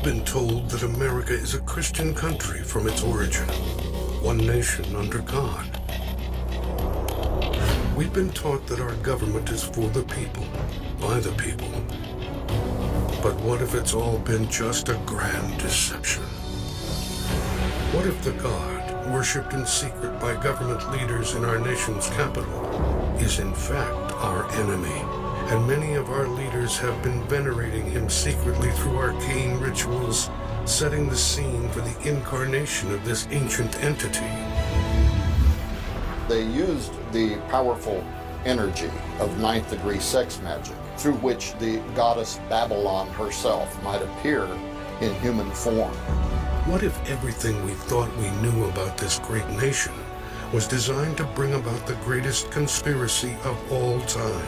been told that America is a Christian country from its origin, one nation under God. We've been taught that our government is for the people, by the people. But what if it's all been just a grand deception? What if the God, worshipped in secret by government leaders in our nation's capital, is in fact our enemy? And many of our leaders have been venerating him secretly through arcane rituals, setting the scene for the incarnation of this ancient entity. They used the powerful energy of ninth degree sex magic, through which the goddess Babylon herself might appear in human form. What if everything we thought we knew about this great nation was designed to bring about the greatest conspiracy of all time?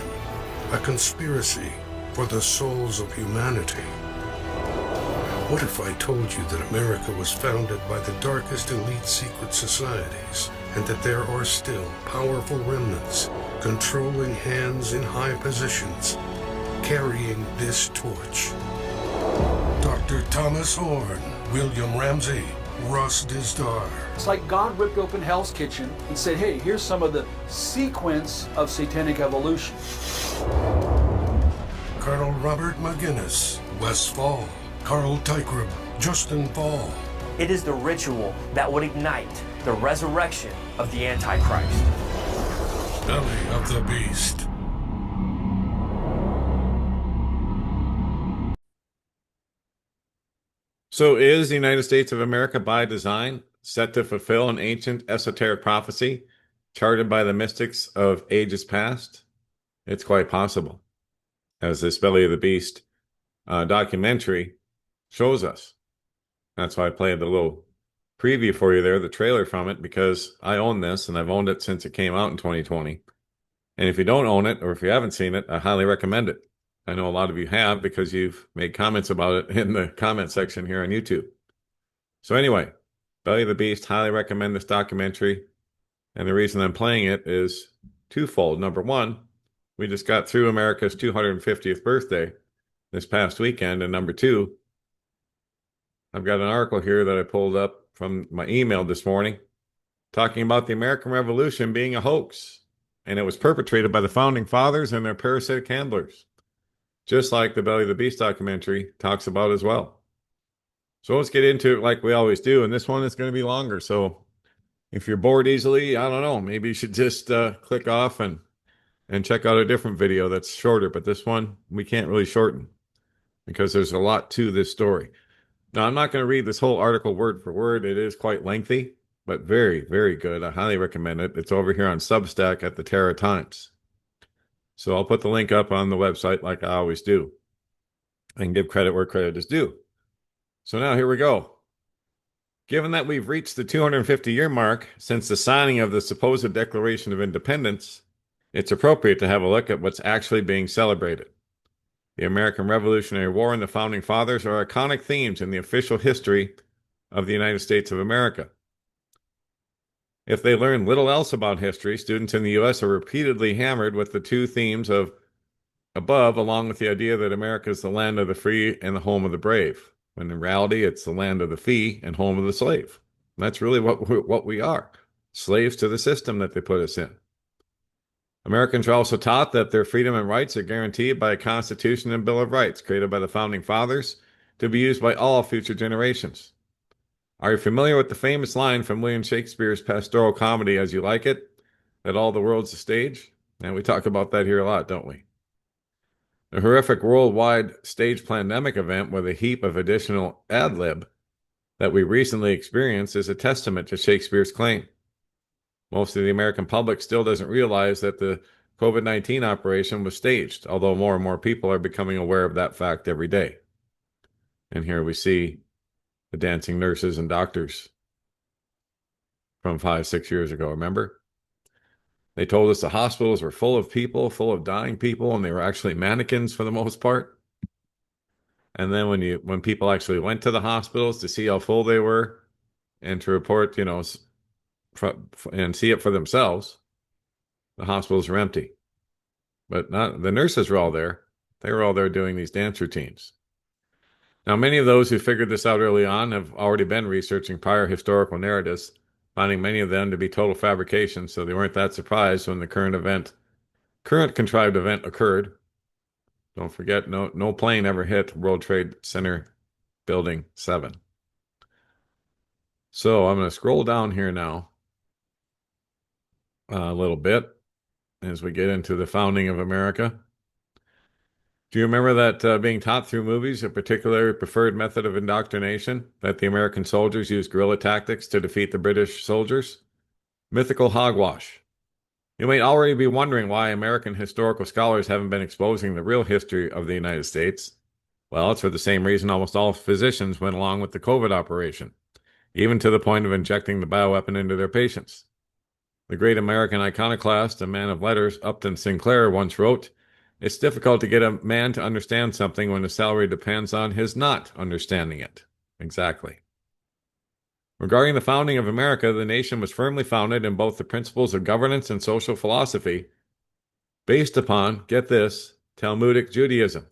A conspiracy for the souls of humanity. What if I told you that America was founded by the darkest elite secret societies, and that there are still powerful remnants controlling hands in high positions, carrying this torch? Dr. Thomas Horn, William Ramsey, Russ Dizdar. It's like God ripped open Hell's Kitchen and said, hey, here's some of the sequence of satanic evolution. Colonel Robert McGinnis, Wes Fall, Carl Teichrob, Justin Fall. It is the ritual that would ignite the resurrection of the Antichrist. Belly of the Beast. So is the United States of America by design set to fulfill an ancient esoteric prophecy charted by the mystics of ages past? It's quite possible, as this Belly of the Beast documentary shows us. That's why I played the little preview for you there, the trailer from it, because I own this and I've owned it since it came out in 2020. And if you don't own it, or if you haven't seen it, I highly recommend it. I know a lot of you have, because you've made comments about it in the comment section here on YouTube. So anyway, Belly of the Beast, highly recommend this documentary. And the reason I'm playing it is twofold. Number one, we just got through America's 250th birthday this past weekend. And number two, I've got an article here that I pulled up from my email this morning talking about the American Revolution being a hoax. And it was perpetrated by the founding fathers and their parasitic handlers, just like the Belly of the Beast documentary talks about as well. So let's get into it like we always do. And this one is going to be longer. So if you're bored easily, I don't know, maybe you should just click off and check out a different video that's shorter. But this one, we can't really shorten because there's a lot to this story. Now, I'm not going to read this whole article word for word. It is quite lengthy, but very, very good. I highly recommend it. It's over here on Substack at the Terra Times. So I'll put the link up on the website like I always do and give credit where credit is due. So now here we go. Given that we've reached the 250-year mark since the signing of the supposed Declaration of Independence, it's appropriate to have a look at what's actually being celebrated. The American Revolutionary War and the Founding Fathers are iconic themes in the official history of the United States of America. If they learn little else about history, students in the U.S. are repeatedly hammered with the two themes of above, along with the idea that America is the land of the free and the home of the brave, when in reality it's the land of the fee and home of the slave. And that's really what we are, slaves to the system that they put us in. Americans are also taught that their freedom and rights are guaranteed by a Constitution and Bill of Rights created by the Founding Fathers to be used by all future generations. Are you familiar with the famous line from William Shakespeare's pastoral comedy, As You Like It, that all the world's a stage? And we talk about that here a lot, don't we? The horrific worldwide stage pandemic event with a heap of additional ad-lib that we recently experienced is a testament to Shakespeare's claim. Most of the American public still doesn't realize that the COVID-19 operation was staged, although more and more people are becoming aware of that fact every day. And here we see the dancing nurses and doctors from 5-6 years ago, remember? They told us the hospitals were full of people, full of dying people, and they were actually mannequins for the most part. And then when people actually went to the hospitals to see how full they were and to report, and see it for themselves, the hospitals were empty. But not the nurses were all there. They were all there doing these dance routines. Now, many of those who figured this out early on have already been researching prior historical narratives, finding many of them to be total fabrications, so they weren't that surprised when the current contrived event occurred. Don't forget, no plane ever hit World Trade Center Building 7. So I'm going to scroll down here now a little bit as we get into the founding of America. Do you remember that being taught through movies, a particular preferred method of indoctrination, that the American soldiers used guerrilla tactics to defeat the British soldiers? Mythical hogwash. You might already be wondering why American historical scholars haven't been exposing the real history of the United States. Well, it's for the same reason almost all physicians went along with the COVID operation, even to the point of injecting the bioweapon into their patients. The great American iconoclast and man of letters Upton Sinclair once wrote, "It's difficult to get a man to understand something when his salary depends on his not understanding it." Exactly. Regarding the founding of America, the nation was firmly founded in both the principles of governance and social philosophy, based upon, get this, Talmudic Judaism,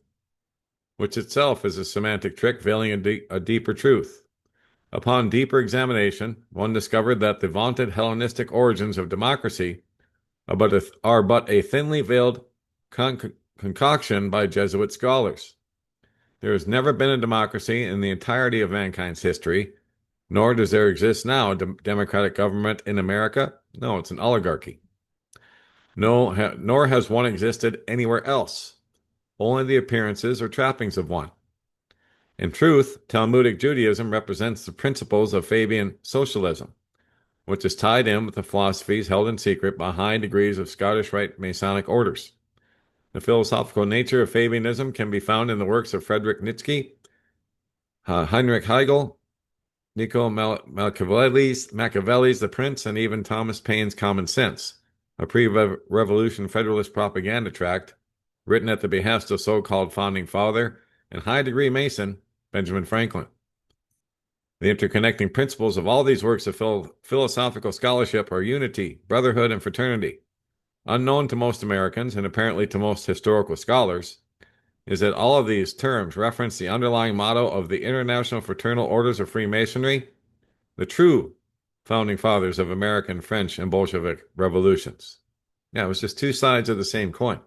which itself is a semantic trick veiling a deeper truth. Upon deeper examination, one discovered that the vaunted Hellenistic origins of democracy are but a thinly veiled concoction by Jesuit scholars. There has never been a democracy in the entirety of mankind's history, nor does there exist now a democratic government in America. No, it's an oligarchy. No, nor has one existed anywhere else. Only the appearances or trappings of one. In truth, Talmudic Judaism represents the principles of Fabian socialism, which is tied in with the philosophies held in secret by high degrees of Scottish Rite Masonic orders. The philosophical nature of Fabianism can be found in the works of Friedrich Nietzsche, Heinrich Hegel, Niccolo Machiavelli's The Prince, and even Thomas Paine's Common Sense, a pre-revolution Federalist propaganda tract written at the behest of so-called Founding Father and high-degree Mason Benjamin Franklin. The interconnecting principles of all these works of philosophical scholarship are unity, brotherhood, and fraternity. Unknown to most Americans, and apparently to most historical scholars, is that all of these terms reference the underlying motto of the International Fraternal Orders of Freemasonry, the true founding fathers of American, French, and Bolshevik revolutions. Yeah, it was just two sides of the same coin.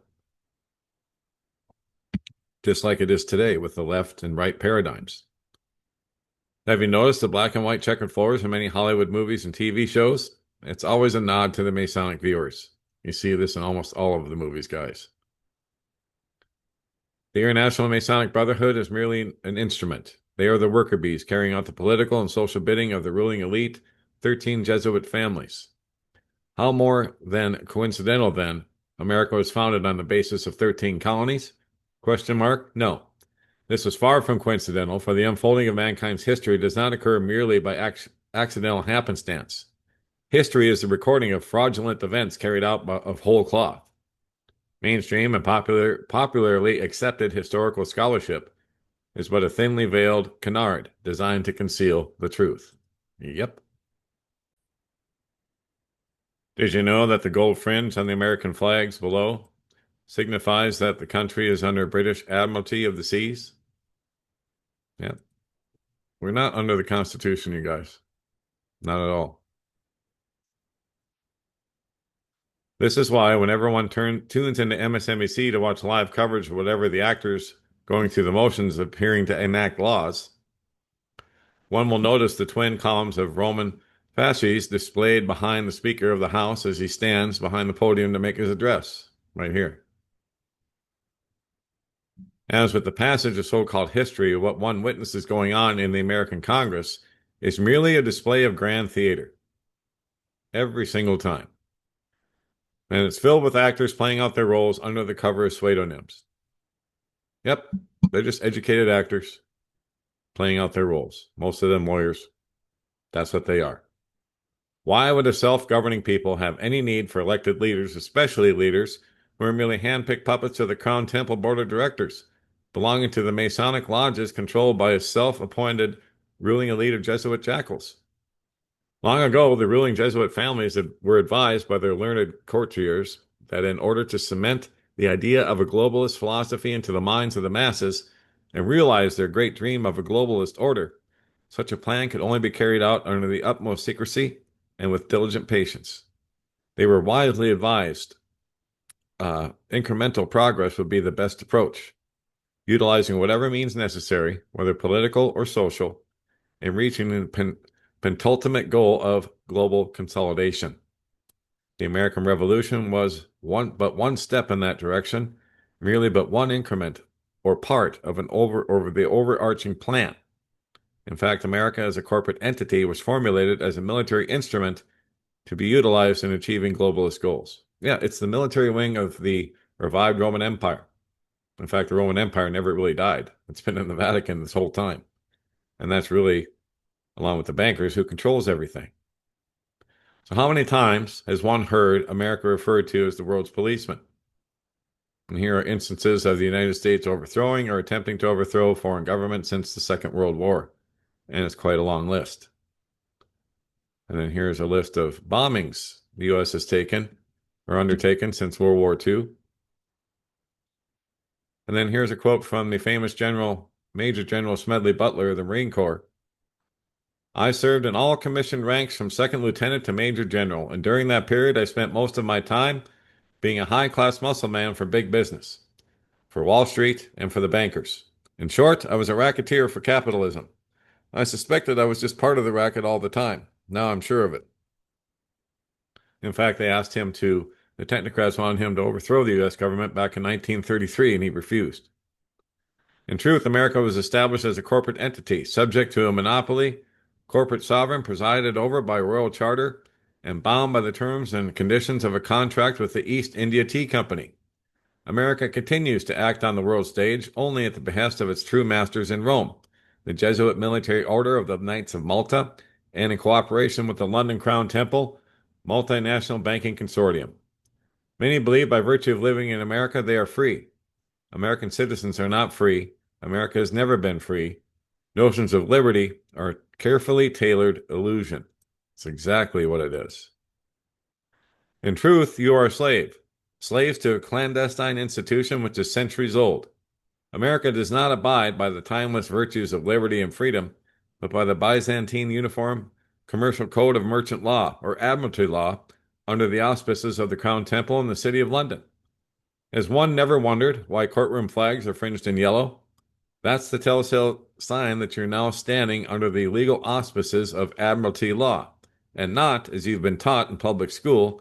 Just like it is today with the left and right paradigms. Have you noticed the black and white checkered floors in many Hollywood movies and TV shows? It's always a nod to the Masonic viewers. You see this in almost all of the movies, guys. The International Masonic Brotherhood is merely an instrument. They are the worker bees carrying out the political and social bidding of the ruling elite, 13 Jesuit families. How more than coincidental, then, America was founded on the basis of 13 colonies? Question mark? No. This was far from coincidental, for the unfolding of mankind's history does not occur merely by accidental happenstance. History is the recording of fraudulent events carried out of whole cloth. Mainstream and popularly accepted historical scholarship is but a thinly veiled canard designed to conceal the truth. Yep. Did you know that the gold fringe on the American flags below signifies that the country is under British Admiralty of the Seas? Yeah. We're not under the Constitution, you guys. Not at all. This is why whenever one tunes into MSNBC to watch live coverage of whatever the actors going through the motions of appearing to enact laws, one will notice the twin columns of Roman fasces displayed behind the Speaker of the House as he stands behind the podium to make his address, right here. As with the passage of so-called history, what one witnesses going on in the American Congress is merely a display of grand theater. Every single time. And it's filled with actors playing out their roles under the cover of pseudonyms. Yep, they're just educated actors playing out their roles. Most of them lawyers. That's what they are. Why would a self-governing people have any need for elected leaders, especially leaders who are merely hand-picked puppets of the Crown Temple Board of Directors, belonging to the Masonic lodges controlled by a self-appointed ruling elite of Jesuit jackals? Long ago, the ruling Jesuit families were advised by their learned courtiers that in order to cement the idea of a globalist philosophy into the minds of the masses, and realized their great dream of a globalist order, such a plan could only be carried out under the utmost secrecy and with diligent patience. They were wisely advised incremental progress would be the best approach, utilizing whatever means necessary, whether political or social, in reaching the penultimate goal of global consolidation. The American Revolution was but one step in that direction, merely but one increment or part of over the overarching plan. In fact, America as a corporate entity was formulated as a military instrument to be utilized in achieving globalist goals. Yeah, it's the military wing of the revived Roman Empire. In fact, the Roman Empire never really died. It's been in the Vatican this whole time. And that's really, along with the bankers, who controls everything. So how many times has one heard America referred to as the world's policeman? And here are instances of the United States overthrowing or attempting to overthrow foreign governments since the Second World War. And it's quite a long list. And then here's a list of bombings the U.S. has taken or undertaken since World War II. And then here's a quote from the famous Major General Smedley Butler of the Marine Corps. I served in all commissioned ranks from second lieutenant to major general, and during that period I spent most of my time being a high-class muscle man for big business, for Wall Street, and for the bankers. In short, I was a racketeer for capitalism. I suspected I was just part of the racket all the time. Now I'm sure of it. In fact, the technocrats wanted him to overthrow the U.S. government back in 1933, and he refused. In truth, America was established as a corporate entity, subject to a monopoly, corporate sovereign presided over by royal charter, and bound by the terms and conditions of a contract with the East India Tea Company. America continues to act on the world stage only at the behest of its true masters in Rome, the Jesuit military order of the Knights of Malta, and in cooperation with the London Crown Temple multinational banking consortium. Many believe by virtue of living in America they are free. American citizens are not free. America has never been free. Notions of liberty are carefully tailored illusion. It's exactly what it is. In truth, you are a slave. Slaves to a clandestine institution which is centuries old. America does not abide by the timeless virtues of liberty and freedom, but by the Byzantine uniform commercial code of merchant law, or admiralty law, under the auspices of the Crown Temple in the city of London. Has one never wondered why courtroom flags are fringed in yellow? That's the telltale sign that you're now standing under the legal auspices of admiralty law, and not, as you've been taught in public school,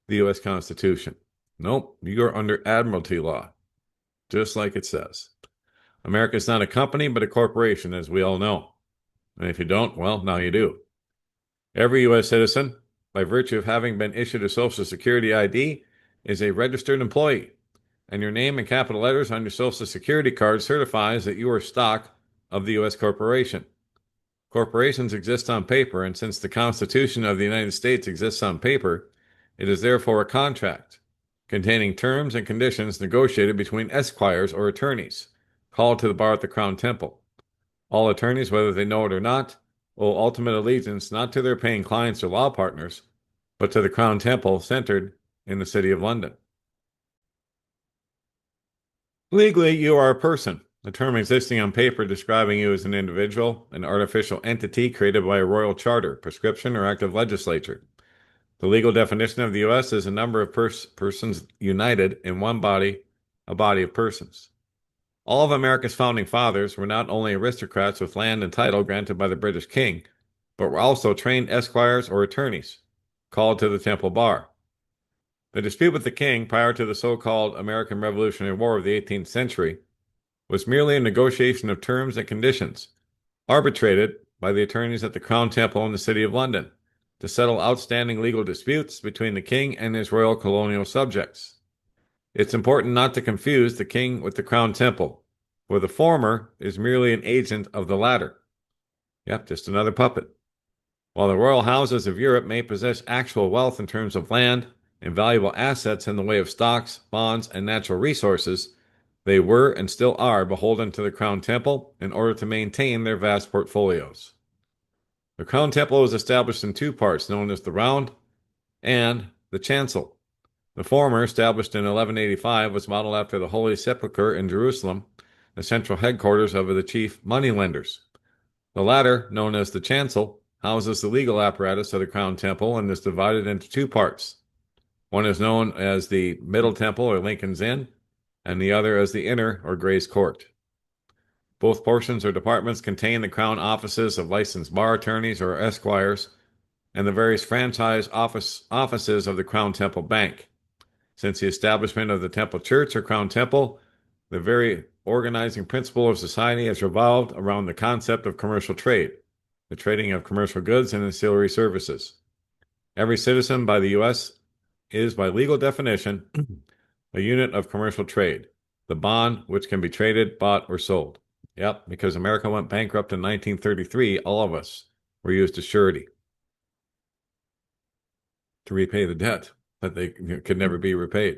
the U.S. Constitution. Nope, you're under admiralty law, just like it says. America is not a company, but a corporation, as we all know. And if you don't, well, now you do. Every U.S. citizen, by virtue of having been issued a Social Security ID, is a registered employee, and your name in capital letters on your Social Security card certifies that you are stock of the U.S. corporation. Corporations exist on paper, and since the Constitution of the United States exists on paper, it is therefore a contract containing terms and conditions negotiated between esquires or attorneys, called to the bar at the Crown Temple. All attorneys, whether they know it or not, owe ultimate allegiance not to their paying clients or law partners, but to the Crown Temple centered in the city of London. Legally, you are a person, a term existing on paper describing you as an individual, an artificial entity created by a royal charter, prescription, or act of legislature. The legal definition of the U.S. is a number of persons united in one body, a body of persons. All of America's founding fathers were not only aristocrats with land and title granted by the British king, but were also trained esquires or attorneys, called to the temple bar. The dispute with the king prior to the so-called American Revolutionary War of the 18th century was merely a negotiation of terms and conditions, arbitrated by the attorneys at the Crown Temple in the city of London, to settle outstanding legal disputes between the king and his royal colonial subjects. It's important not to confuse the king with the Crown Temple, for the former is merely an agent of the latter. Yep, just another puppet. While the royal houses of Europe may possess actual wealth in terms of land and valuable assets in the way of stocks, bonds, and natural resources, they were and still are beholden to the Crown Temple in order to maintain their vast portfolios. The Crown Temple was established in two parts, known as the Round and the Chancel. The former, established in 1185, was modeled after the Holy Sepulchre in Jerusalem, the central headquarters of the chief moneylenders. The latter, known as the chancel, houses the legal apparatus of the Crown Temple and is divided into two parts. One is known as the Middle Temple or Lincoln's Inn, and the other as the Inner or Gray's Court. Both portions or departments contain the Crown offices of licensed bar attorneys or esquires and the various franchise offices of the Crown Temple Bank. Since the establishment of the Temple Church or Crown Temple, the very organizing principle of society has revolved around the concept of commercial trade, the trading of commercial goods and ancillary services. Every citizen by the U.S. is, by legal definition, a unit of commercial trade, the bond which can be traded, bought, or sold. Yep, because America went bankrupt in 1933, all of us were used as surety to repay the debt that they could never be repaid.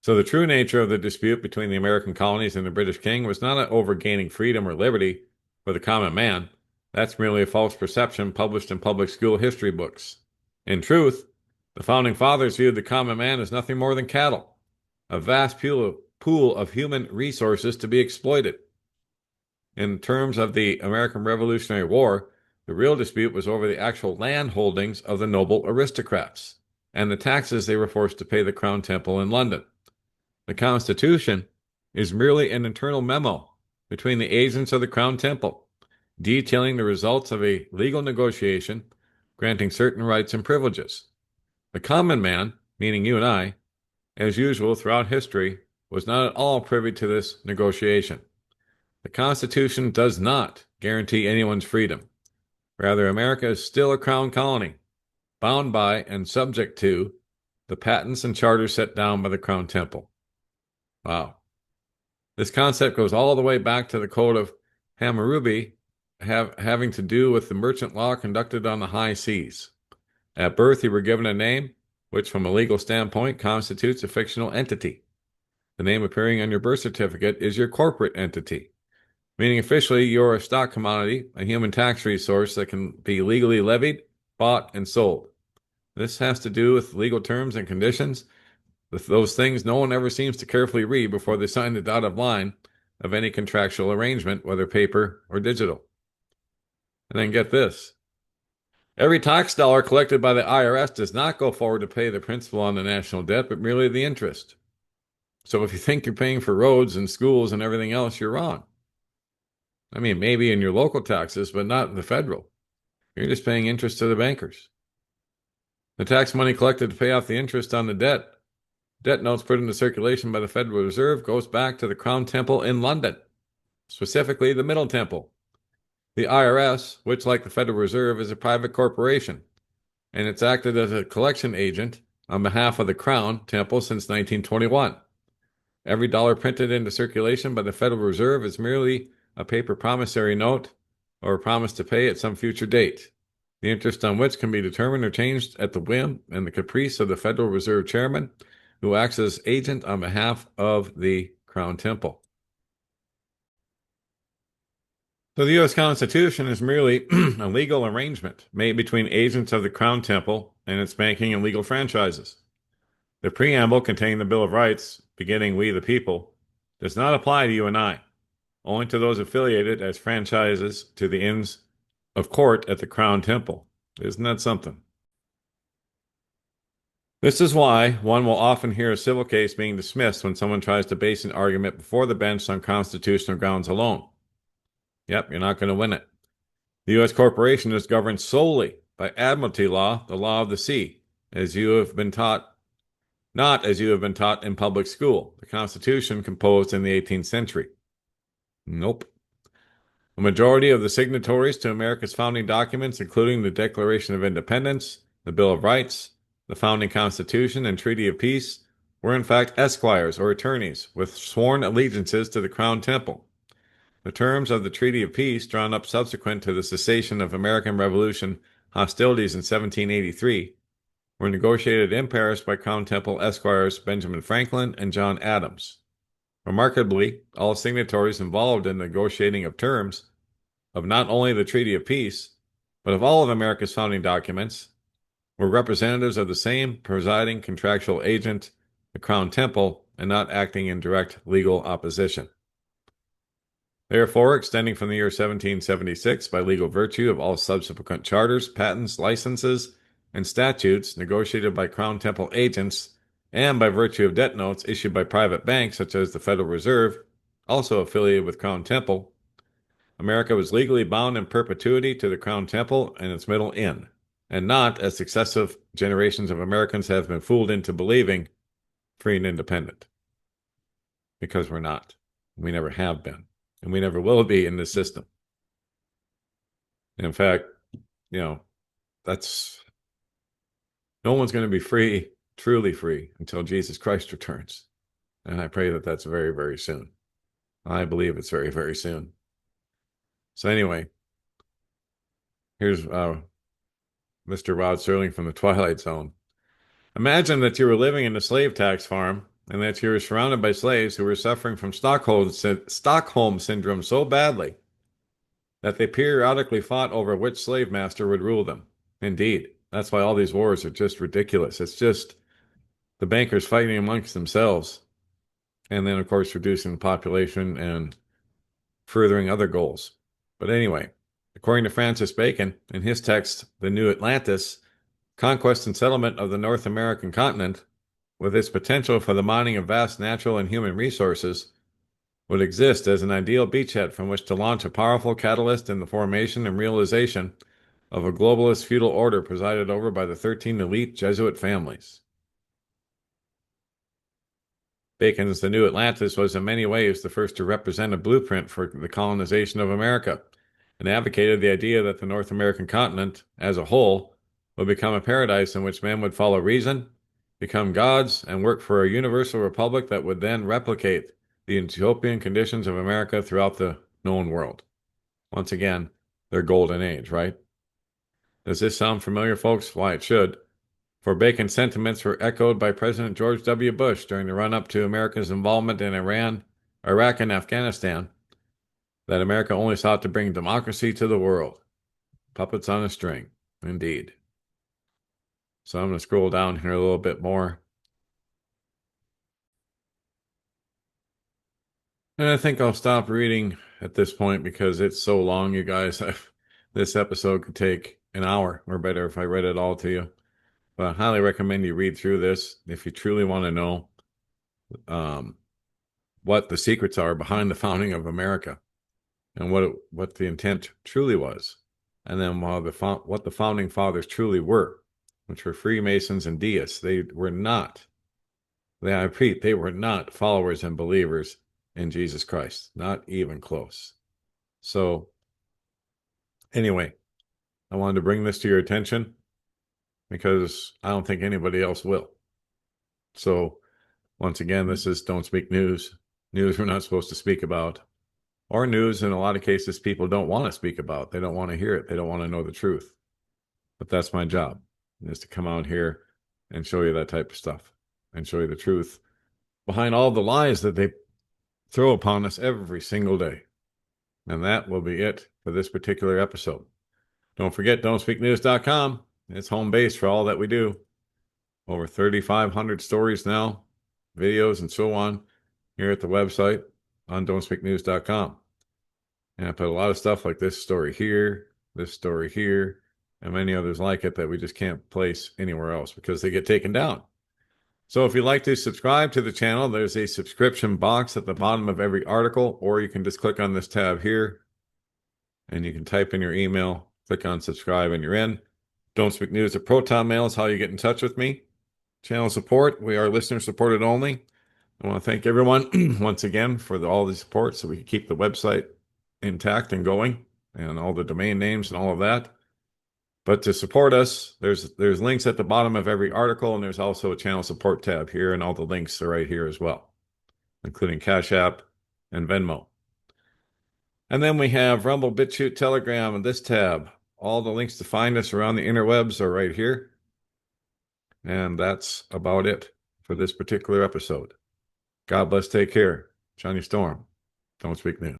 So the true nature of the dispute between the American colonies and the British king was not over gaining freedom or liberty for the common man. That's merely a false perception published in public school history books. In truth, the founding fathers viewed the common man as nothing more than cattle, a vast pool of human resources to be exploited. In terms of the American Revolutionary War, the real dispute was over the actual land holdings of the noble aristocrats and the taxes they were forced to pay the Crown Temple in London. The Constitution is merely an internal memo between the agents of the Crown Temple, detailing the results of a legal negotiation, granting certain rights and privileges. The common man, meaning you and I, as usual throughout history, was not at all privy to this negotiation. The Constitution does not guarantee anyone's freedom. Rather, America is still a crown colony, bound by and subject to the patents and charters set down by the Crown Temple. Wow. This concept goes all the way back to the Code of Hammurabi, having to do with the merchant law conducted on the high seas. At birth, you were given a name, which from a legal standpoint constitutes a fictional entity. The name appearing on your birth certificate is your corporate entity, meaning officially you're a stock commodity, a human tax resource that can be legally levied, bought, and sold. This has to do with legal terms and conditions, with those things no one ever seems to carefully read before they sign the dotted line of any contractual arrangement, whether paper or digital. And then get this. Every tax dollar collected by the IRS does not go forward to pay the principal on the national debt, but merely the interest. So if you think you're paying for roads and schools and everything else, you're wrong. I mean, maybe in your local taxes, but not in the federal. You're just paying interest to the bankers. The tax money collected to pay off the interest on the debt notes put into circulation by the Federal Reserve, goes back to the Crown Temple in London, specifically the Middle Temple. The IRS, which like the Federal Reserve is a private corporation, and it's acted as a collection agent on behalf of the Crown Temple since 1921. Every dollar printed into circulation by the Federal Reserve is merely a paper promissory note or a promise to pay at some future date, the interest on which can be determined or changed at the whim and the caprice of the Federal Reserve Chairman, who acts as agent on behalf of the Crown Temple. So the U.S. Constitution is merely a legal arrangement made between agents of the Crown Temple and its banking and legal franchises. The preamble containing the Bill of Rights, beginning "We the People," does not apply to you and I, only to those affiliated as franchises to the Inns of Court at the Crown Temple. Isn't that something? This is why one will often hear a civil case being dismissed when someone tries to base an argument before the bench on constitutional grounds alone. Yep, you're not going to win it. The U.S. corporation is governed solely by admiralty law, the law of the sea, as you have been taught, not as you have been taught in public school, the Constitution composed in the 18th century. Nope. A majority of the signatories to America's founding documents, including the Declaration of Independence, the Bill of Rights, the founding Constitution, and Treaty of Peace, were in fact esquires or attorneys with sworn allegiances to the Crown Temple. The terms of the Treaty of Peace, drawn up subsequent to the cessation of American Revolution hostilities in 1783, were negotiated in Paris by Crown Temple esquires Benjamin Franklin and John Adams. Remarkably, all signatories involved in the negotiating of terms of not only the Treaty of Peace, but of all of America's founding documents, were representatives of the same presiding contractual agent, the Crown Temple, and not acting in direct legal opposition. Therefore, extending from the year 1776 by legal virtue of all subsequent charters, patents, licenses, and statutes negotiated by Crown Temple agents, and by virtue of debt notes issued by private banks such as the Federal Reserve, also affiliated with Crown Temple, America was legally bound in perpetuity to the Crown Temple and its middle inn, and not, as successive generations of Americans have been fooled into believing, free and independent. Because we're not. We never have been. And we never will be in this system. In fact, that's no one's going to be free, truly free, until Jesus Christ returns. And I pray that that's very, very soon. I believe it's very, very soon. So anyway, here's Mr. Rod Serling from the Twilight Zone. Imagine that you were living in a slave tax farm and that you were surrounded by slaves who were suffering from Stockholm syndrome so badly that they periodically fought over which slave master would rule them. Indeed, that's why all these wars are just ridiculous. It's just the bankers fighting amongst themselves, and then, of course, reducing the population and furthering other goals. But anyway, according to Francis Bacon, in his text, The New Atlantis, conquest and settlement of the North American continent, with its potential for the mining of vast natural and human resources, would exist as an ideal beachhead from which to launch a powerful catalyst in the formation and realization of a globalist feudal order presided over by the 13 elite Jesuit families. Bacon's The New Atlantis was in many ways the first to represent a blueprint for the colonization of America, and advocated the idea that the North American continent, as a whole, would become a paradise in which men would follow reason, become gods, and work for a universal republic that would then replicate the utopian conditions of America throughout the known world. Once again, their golden age, right? Does this sound familiar, folks? Why, it should. For Bacon's sentiments were echoed by President George W. Bush during the run-up to America's involvement in Iran, Iraq, and Afghanistan, that America only sought to bring democracy to the world. Puppets on a string, indeed. So I'm going to scroll down here a little bit more. And I think I'll stop reading at this point because it's so long, you guys. This episode could take an hour or better if I read it all to you. But I highly recommend you read through this if you truly want to know what the secrets are behind the founding of America and what the intent truly was. And then what the founding fathers truly were, which were Freemasons and deists. I repeat, they were not followers and believers in Jesus Christ, not even close. So anyway, I wanted to bring this to your attention because I don't think anybody else will. So once again, this is Don't Speak News. News we're not supposed to speak about. Or news, in a lot of cases, people don't want to speak about. They don't want to hear it. They don't want to know the truth. But that's my job, is to come out here and show you that type of stuff and show you the truth behind all the lies that they throw upon us every single day. And that will be it for this particular episode. Don't forget, don'tspeaknews.com. It's home base for all that we do. Over 3,500 stories now, videos, and so on here at the website on don'tspeaknews.com. And I put a lot of stuff like this story here, and many others like it that we just can't place anywhere else because they get taken down. So if you'd like to subscribe to the channel, there's a subscription box at the bottom of every article, or you can just click on this tab here, and you can type in your email, click on subscribe, and you're in. Don't Speak News at Proton Mail is how you get in touch with me. Channel support, we are listener supported only. I want to thank everyone once again for all the support so we can keep the website intact and going, and all the domain names and all of that. But to support us, there's links at the bottom of every article, and there's also a channel support tab here, and all the links are right here as well, including Cash App and Venmo. And then we have Rumble, BitChute, Telegram, and this tab. All the links to find us around the interwebs are right here. And that's about it for this particular episode. God bless, take care. Johnny Storm, Don't Speak News.